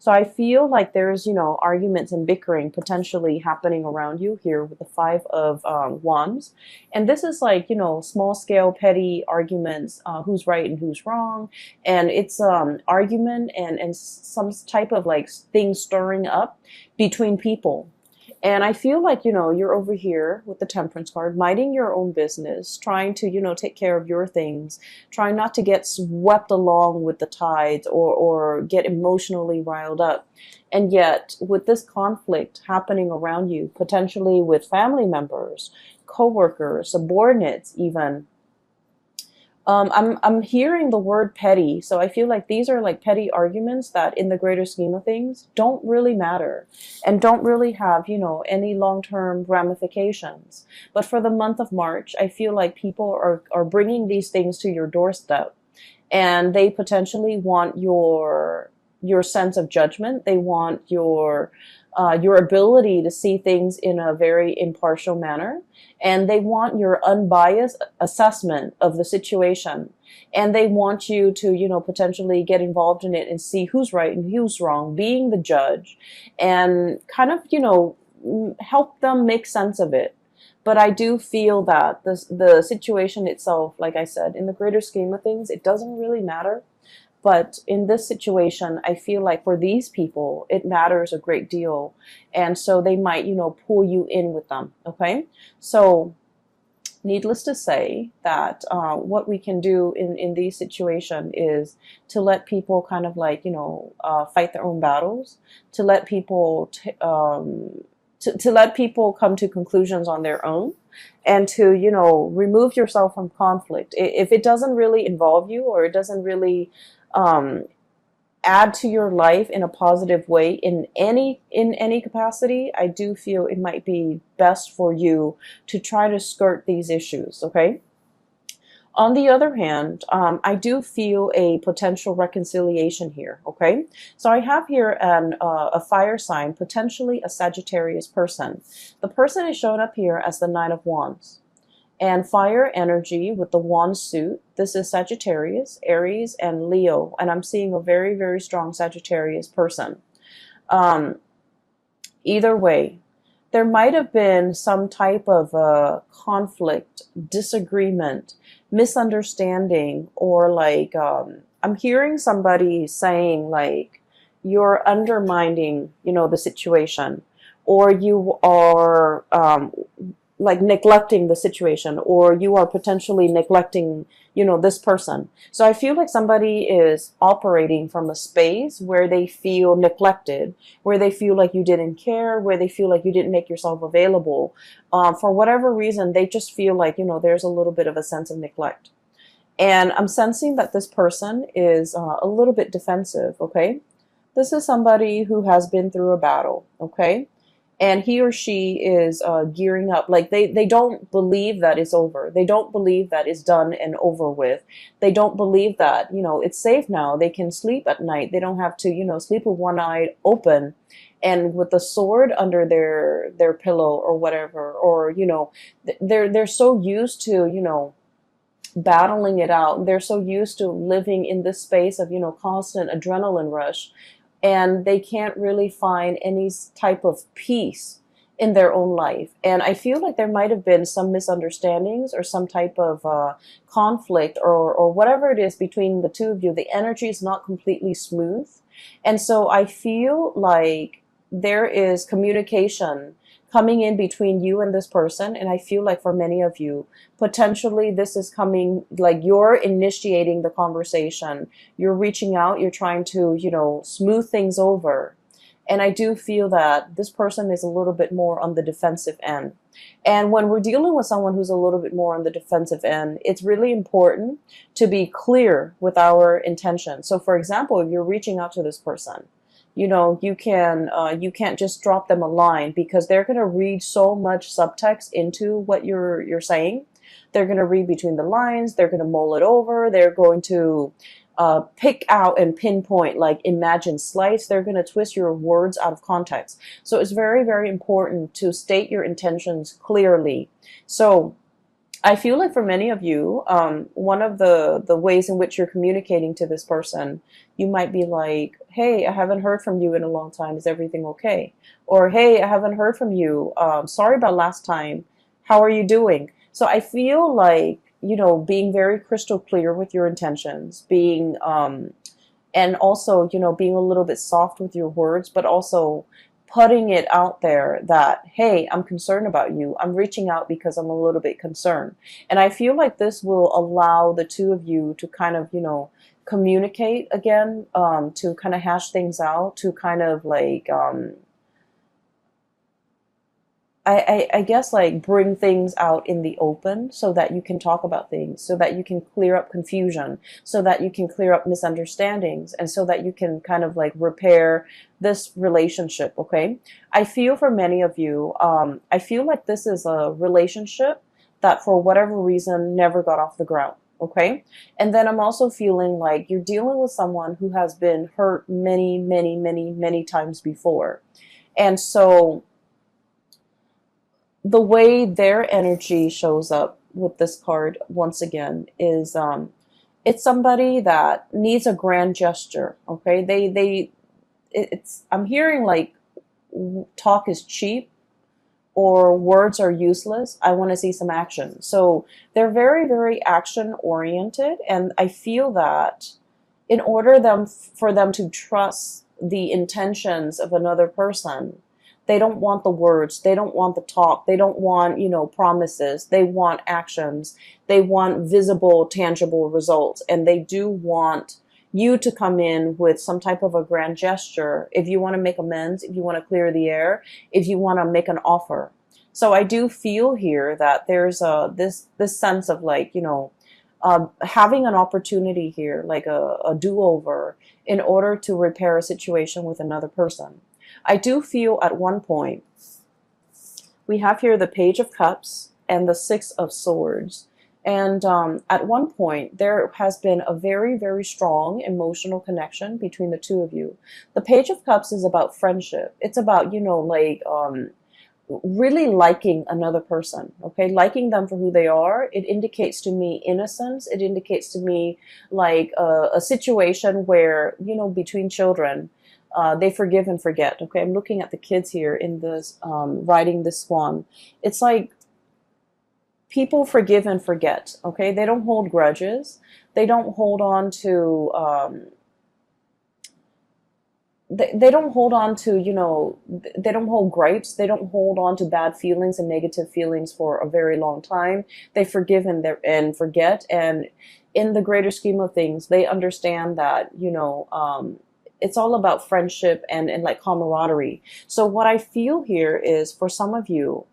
So I feel like there's, arguments and bickering potentially happening around you here with the Five of Wands. And this is like, small scale petty arguments, who's right and who's wrong. And it's argument and some type of like thing stirring up between people. And I feel like, you're over here with the Temperance card, minding your own business, trying to, take care of your things, trying not to get swept along with the tides or get emotionally riled up. And yet, with this conflict happening around you, potentially with family members, coworkers, subordinates, even, I'm hearing the word petty, so I feel like these are like petty arguments that, in the greater scheme of things, don't really matter and don't really have, any long-term ramifications. But for the month of March, I feel like people are bringing these things to your doorstep, and they potentially want your sense of judgment. They want your ability to see things in a very impartial manner, and they want your unbiased assessment of the situation, and they want you to, potentially get involved in it and see who's right and who's wrong, being the judge, and kind of, help them make sense of it. But I do feel that the situation itself, like I said, in the greater scheme of things, it doesn't really matter. But in this situation, I feel like for these people, it matters a great deal. And so they might, pull you in with them. Okay. So needless to say that what we can do in these situations is to let people kind of like, fight their own battles, to let people, to let people come to conclusions on their own, and to, remove yourself from conflict. If it doesn't really involve you, or it doesn't really um, add to your life in a positive way in any capacity, I do feel it might be best for you to try to skirt these issues. Okay. On the other hand, I do feel a potential reconciliation here. Okay, so I have here a fire sign, potentially a Sagittarius person. The person is shown up here as the Nine of Wands. And fire energy with the wand suit. This is Sagittarius, Aries, and Leo. And I'm seeing a very, very strong Sagittarius person. Um, Either way, there might have been some type of conflict, disagreement, misunderstanding, or like, I'm hearing somebody saying like, you're undermining, the situation, or you are like neglecting the situation, or you are potentially neglecting, this person. So I feel like somebody is operating from a space where they feel neglected, where they feel like you didn't care, where they feel like you didn't make yourself available. For whatever reason, they just feel like, there's a little bit of a sense of neglect. And I'm sensing that this person is a little bit defensive. Okay. This is somebody who has been through a battle. Okay. And he or she is gearing up. Like they don't believe that it's over. They don't believe that it's done and over with. They don't believe that, it's safe now. They can sleep at night. They don't have to, sleep with one eye open and with the sword under their pillow or whatever. Or, they're so used to, battling it out. They're so used to living in this space of, constant adrenaline rush, and they can't really find any type of peace in their own life. And I feel like there might have been some misunderstandings or some type of conflict, or whatever it is between the two of you. The energy is not completely smooth. And so I feel like there is communication coming in between you and this person. And I feel like for many of you, potentially this is coming, like you're initiating the conversation. You're reaching out, you're trying to, smooth things over. And I do feel that this person is a little bit more on the defensive end. And when we're dealing with someone who's a little bit more on the defensive end, it's really important to be clear with our intention. So for example, if you're reaching out to this person, you can't just drop them a line, because they're going to read so much subtext into what you're saying. They're going to read between the lines. They're going to mull it over. They're going to pick out and pinpoint, like imagine slice. They're going to twist your words out of context. So it's very, very important to state your intentions clearly. So I feel like for many of you, one of the ways in which you're communicating to this person, you might be like, hey, I haven't heard from you in a long time. Is everything okay? Or, hey, I haven't heard from you. Sorry about last time. How are you doing? So I feel like, being very crystal clear with your intentions, and also, being a little bit soft with your words, but also putting it out there that, hey, I'm concerned about you. I'm reaching out because I'm a little bit concerned. And I feel like this will allow the two of you to kind of, communicate again, to kind of hash things out, to kind of like, I guess like bring things out in the open so that you can talk about things, so that you can clear up confusion, so that you can clear up misunderstandings, and so that you can kind of like repair this relationship, okay? I feel for many of you, I feel like this is a relationship that for whatever reason never got off the ground, okay? And then I'm also feeling like you're dealing with someone who has been hurt many, many, many, many times before. And so the way their energy shows up with this card once again is it's somebody that needs a grand gesture, okay? It's I'm hearing like talk is cheap or words are useless. I want to see some action. So they're very, very action oriented, and I feel that in order for them to trust the intentions of another person, they don't want the words. They don't want the talk. They don't want, promises. They want actions. They want visible, tangible results. And they do want you to come in with some type of a grand gesture. If you want to make amends, if you want to clear the air, if you want to make an offer. So I do feel here that there's this sense of like, having an opportunity here, like a do-over in order to repair a situation with another person. I do feel at one point, we have here the Page of Cups and the Six of Swords. And at one point, there has been a very, very strong emotional connection between the two of you. The Page of Cups is about friendship. It's about, really liking another person, okay? Liking them for who they are. It indicates to me innocence. It indicates to me like a situation where, between children, they forgive and forget. Okay, I'm looking at the kids here in this riding this swan. It's like people forgive and forget. Okay, they don't hold grudges. They don't hold on to. They don't hold on to, they don't hold gripes. They don't hold on to bad feelings and negative feelings for a very long time. They forgive and forget. And in the greater scheme of things, they understand that, it's all about friendship and like camaraderie. So what I feel here is for some of you,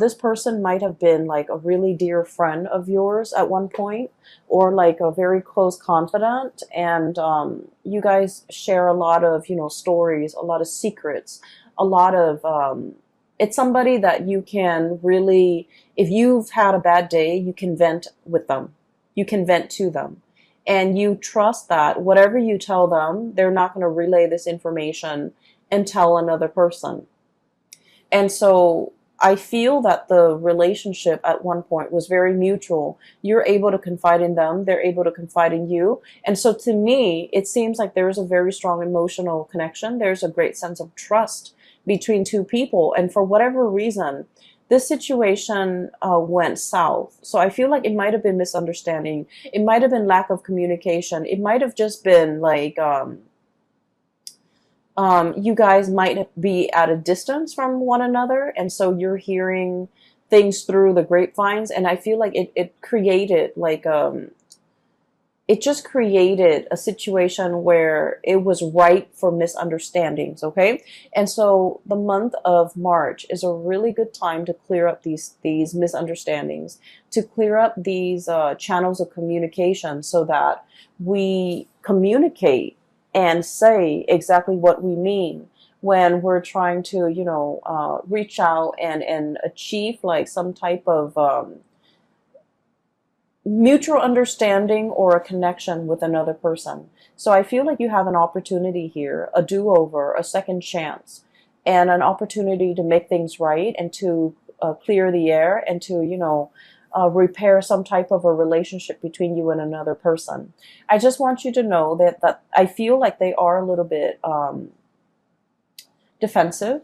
this person might have been like a really dear friend of yours at one point, or like a very close confidant, and you guys share a lot of, stories, a lot of secrets, a lot of, it's somebody that you can really, if you've had a bad day, you can vent with them. You can vent to them. And you trust that whatever you tell them, they're not going to relay this information and tell another person. And so I feel that the relationship at one point was very mutual. You're able to confide in them. They're able to confide in you. And so to me, it seems like there's a very strong emotional connection. There's a great sense of trust between two people. And for whatever reason, this situation went south. So I feel like it might have been misunderstanding. It might have been lack of communication. It might have just been like you guys might be at a distance from one another. And so you're hearing things through the grapevines. And I feel like it created like it just created a situation where it was ripe for misunderstandings, okay? And so the month of March is a really good time to clear up these misunderstandings, to clear up these channels of communication so that we communicate and say exactly what we mean when we're trying to, reach out and achieve like some type of mutual understanding or a connection with another person. So I feel like you have an opportunity here, a do-over, a second chance, and an opportunity to make things right and to clear the air and to, repair some type of a relationship between you and another person. I just want you to know that I feel like they are a little bit defensive.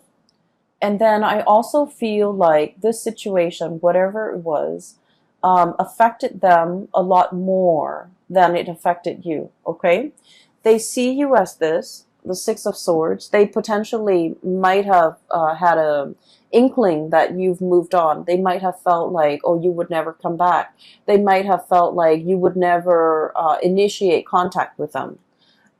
And then I also feel like this situation, whatever it was, affected them a lot more than it affected you, okay? They see you as this, the Six of Swords. They potentially might have had a inkling that you've moved on. They might have felt like, oh, you would never come back. They might have felt like you would never initiate contact with them.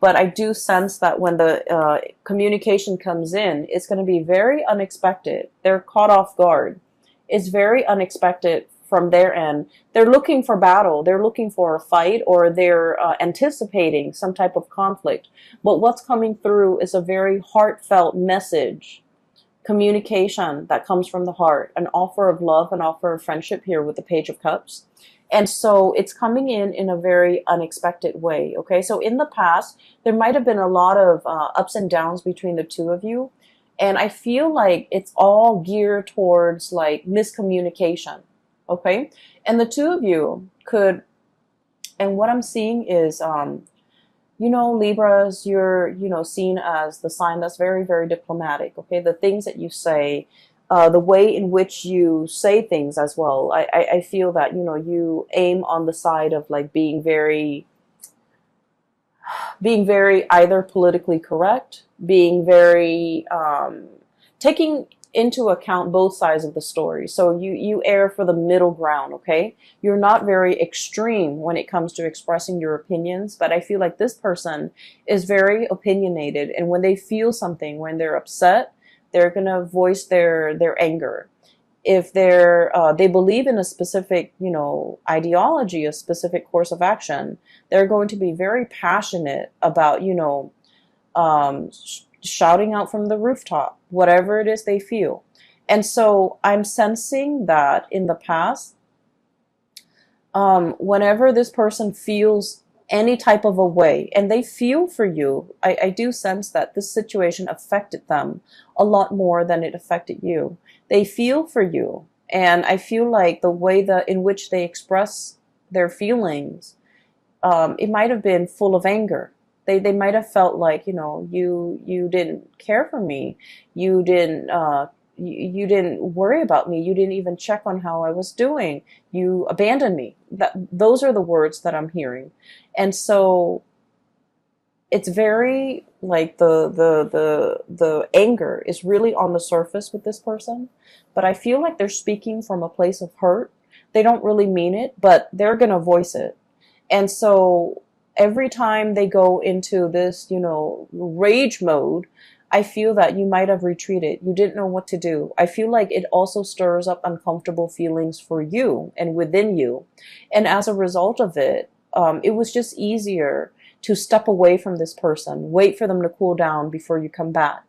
But I do sense that when the communication comes in, it's going to be very unexpected. They're caught off guard. It's very unexpected from their end. They're looking for battle. They're looking for a fight, or they're anticipating some type of conflict. But what's coming through is a very heartfelt message, communication that comes from the heart, an offer of love, an offer of friendship here with the Page of Cups. And so it's coming in a very unexpected way, okay? So in the past, there might have been a lot of ups and downs between the two of you. And I feel like it's all geared towards like miscommunication, okay? And the two of you could, and what I'm seeing is, you know, Libras, you're, you know, seen as the sign that's very, very diplomatic, okay? The things that you say, the way in which you say things as well. I feel that, you know, you aim on the side of like being very either politically correct, being very, taking into account both sides of the story. So you err for the middle ground, okay? You're not very extreme when it comes to expressing your opinions, but I feel like this person is very opinionated, and when they feel something, when they're upset, they're going to voice their anger. If they believe in a specific, you know, ideology, a specific course of action, they're going to be very passionate about, you know, shouting out from the rooftop, whatever it is they feel. And so I'm sensing that in the past, whenever this person feels any type of a way, and they feel for you, I do sense that this situation affected them a lot more than it affected you. They feel for you, and I feel like the way in which they express their feelings, it might have been full of anger. They might have felt like, you know, you didn't care for me, you didn't worry about me, you didn't even check on how I was doing, you abandoned me. Those are the words that I'm hearing. And so it's very like the anger is really on the surface with this person, but I feel like they're speaking from a place of hurt. They don't really mean it, but they're going to voice it. And so every time they go into this, you know, rage mode, I feel that you might have retreated. You didn't know what to do. I feel like it also stirs up uncomfortable feelings for you and within you. And as a result of it, it was just easier to step away from this person, wait for them to cool down before you come back.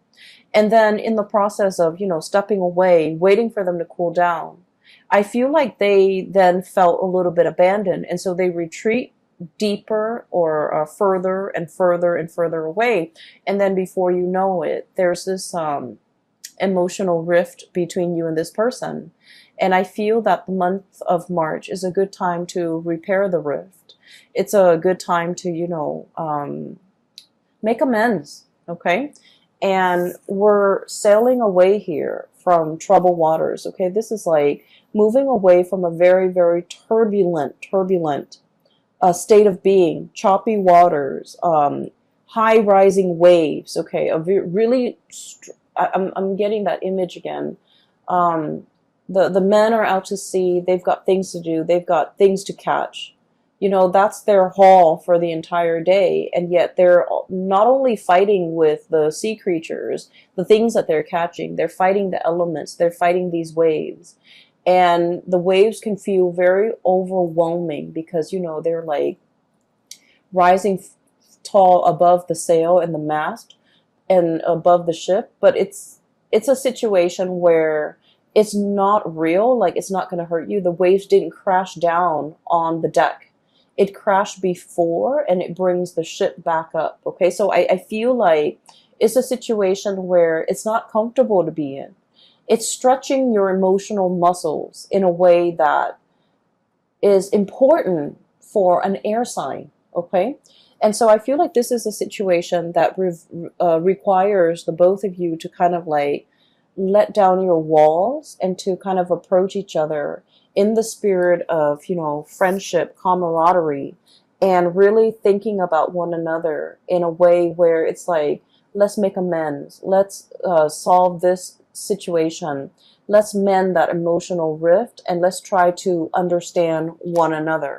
And then in the process of, you know, stepping away, waiting for them to cool down, I feel like they then felt a little bit abandoned. And so they retreat deeper or further and further and further away. And then before you know it, there's this emotional rift between you and this person. And I feel that the month of March is a good time to repair the rift. It's a good time to, you know, make amends, okay? And we're sailing away here from troubled waters, okay? This is like moving away from a very, very turbulent state of being, choppy waters, high rising waves, okay? I'm getting that image again. The men are out to sea. They've got things to do. They've got things to catch. You know, that's their haul for the entire day. And yet they're not only fighting with the sea creatures, the things that they're catching, they're fighting the elements, they're fighting these waves. And the waves can feel very overwhelming because, you know, they're like rising tall above the sail and the mast and above the ship. But it's a situation where it's not real, like it's not going to hurt you. The waves didn't crash down on the deck. It crashed before and it brings the ship back up. Okay, so I feel like it's a situation where it's not comfortable to be in. It's stretching your emotional muscles in a way that is important for an air sign, okay? And so I feel like this is a situation that requires the both of you to kind of like let down your walls and to kind of approach each other in the spirit of, you know, friendship, camaraderie, and really thinking about one another in a way where it's like, let's make amends, let's solve this situation, let's mend that emotional rift, and let's try to understand one another.